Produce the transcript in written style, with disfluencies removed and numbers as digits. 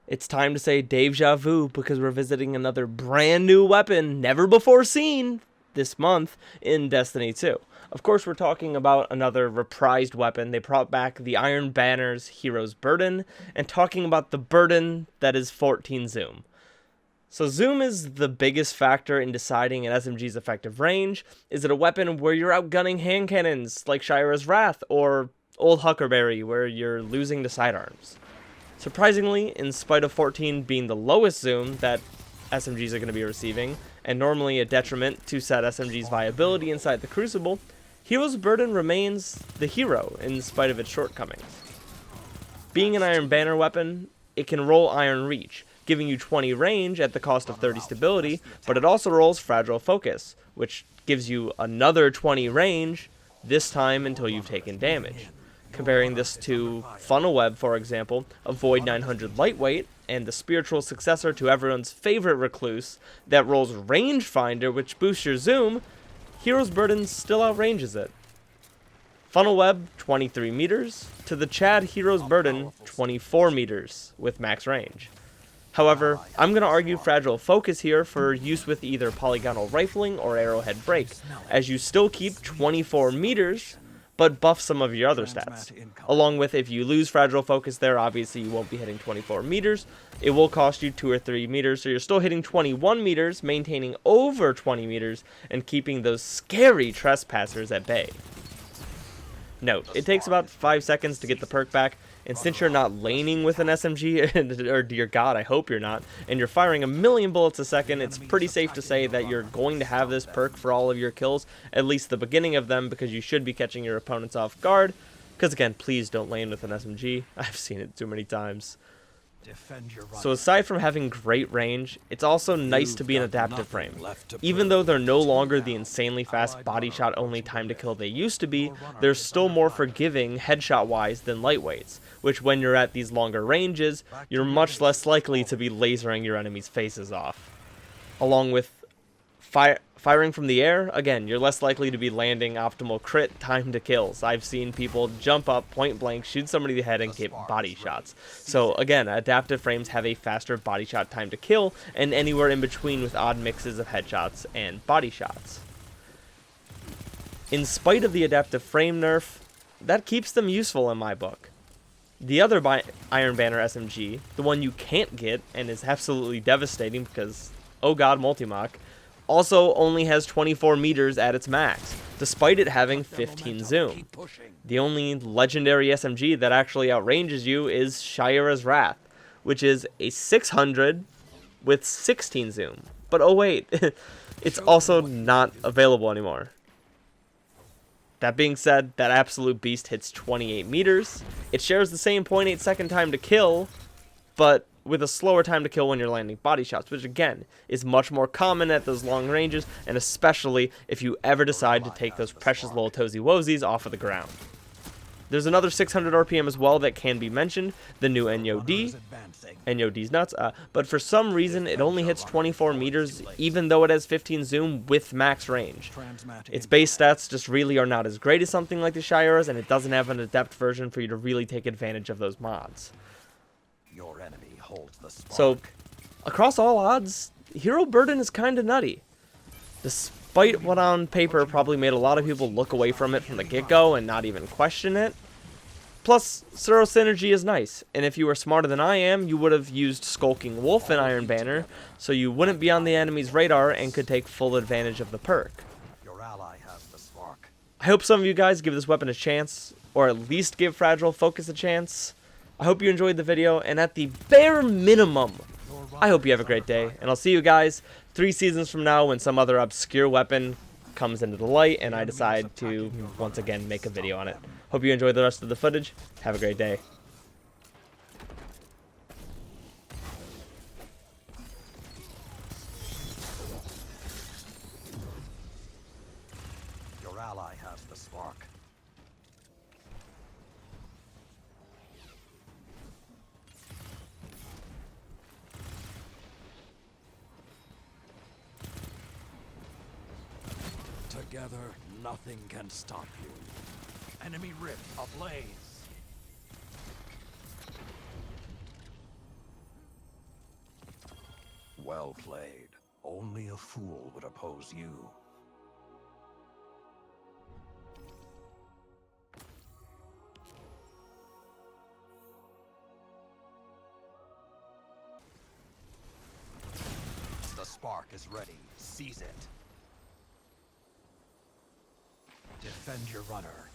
It's time to say Daev'ja vu because we're visiting another brand new weapon never before seen this month in Destiny 2. Of course, we're talking about another reprised weapon. They brought back the Iron Banner's Hero's Burden, and talking about the burden that is 14 Zoom. So Zoom is the biggest factor in deciding an SMG's effective range. Is it a weapon where you're outgunning hand cannons like Shira's Wrath, or Old Huckleberry where you're losing to sidearms? Surprisingly, in spite of 14 being the lowest Zoom that SMGs are going to be receiving, and normally a detriment to said SMG's viability inside the Crucible, Hero's Burden remains the hero in spite of its shortcomings. Being an Iron Banner weapon, it can roll Iron Reach, giving you 20 range at the cost of 30 stability, but it also rolls Fragile Focus, which gives you another 20 range, this time until you've taken damage. Comparing this to Funnel Web, for example, a Void 900 lightweight, and the spiritual successor to everyone's favorite Recluse that rolls Rangefinder, which boosts your Zoom, Hero's Burden still outranges it. Funnel Web, 23 meters, to the Chad Hero's Burden, 24 meters with max range. However, I'm going to argue Fragile Focus here for use with either polygonal rifling or arrowhead break, as you still keep 24 meters, but buff some of your other stats. Along with, if you lose Fragile Focus there, obviously you won't be hitting 24 meters. It will cost you 2 or 3 meters, so you're still hitting 21 meters, maintaining over 20 meters, and keeping those scary trespassers at bay. Note, it takes about 5 seconds to get the perk back, and since you're not laning with an SMG, or dear god, I hope you're not, and you're firing a million bullets a second, it's pretty safe to say that you're going to have this perk for all of your kills, at least the beginning of them, because you should be catching your opponents off guard. Because again, please don't lane with an SMG. I've seen it too many times. So aside from having great range, it's also nice to be an adaptive frame. Even though they're no longer the insanely fast body shot only time to kill they used to be, they're still more forgiving headshot wise than lightweights, which when you're at these longer ranges, you're much less likely to be lasering your enemies' faces off. Along with firing from the air, again, you're less likely to be landing optimal crit time to kills. I've seen people jump up point blank, shoot somebody in the head, and get body shots. So again, adaptive frames have a faster body shot time to kill, and anywhere in between with odd mixes of headshots and body shots. In spite of the adaptive frame nerf, that keeps them useful in my book. The other Iron Banner SMG, the one you can't get and is absolutely devastating because, oh god, multi-mock, also only has 24 meters at its max, despite it having 15 zoom. The only legendary SMG that actually outranges you is Shira's Wrath, which is a 600 with 16 zoom. But oh wait, it's also not available anymore. That being said, that absolute beast hits 28 meters. It shares the same 0.8 second time to kill, but with a slower time to kill when you're landing body shots, which again is much more common at those long ranges, and especially if you ever decide to take those precious little toesy woesies off of the ground. There's another 600 RPM as well that can be mentioned, the new NOD. NOD's nuts, but for some reason it only hits 24 meters even though it has 15 zoom with max range. Its base stats just really are not as great as something like the Shira's, and it doesn't have an adept version for you to really take advantage of those mods. Your enemy holds the spark. So, across all odds, Hero Burden is kinda nutty. Despite what on paper probably made a lot of people look away from it from the get-go and not even question it. Plus, Suro Synergy is nice, and if you were smarter than I am, you would have used Skulking Wolf in Iron Banner, so you wouldn't be on the enemy's radar and could take full advantage of the perk. Your ally has the spark. I hope some of you guys give this weapon a chance, or at least give Fragile Focus a chance. I hope you enjoyed the video, and at the bare minimum, I hope you have a great day, and I'll see you guys 3 seasons from now when some other obscure weapon comes into the light and I decide to once again make a video on it. Hope you enjoyed the rest of the footage. Have a great day. Your ally has the spark. Together, nothing can stop you. Enemy rift ablaze. Well played. Only a fool would oppose you. The spark is ready. Seize it. Defend your runner.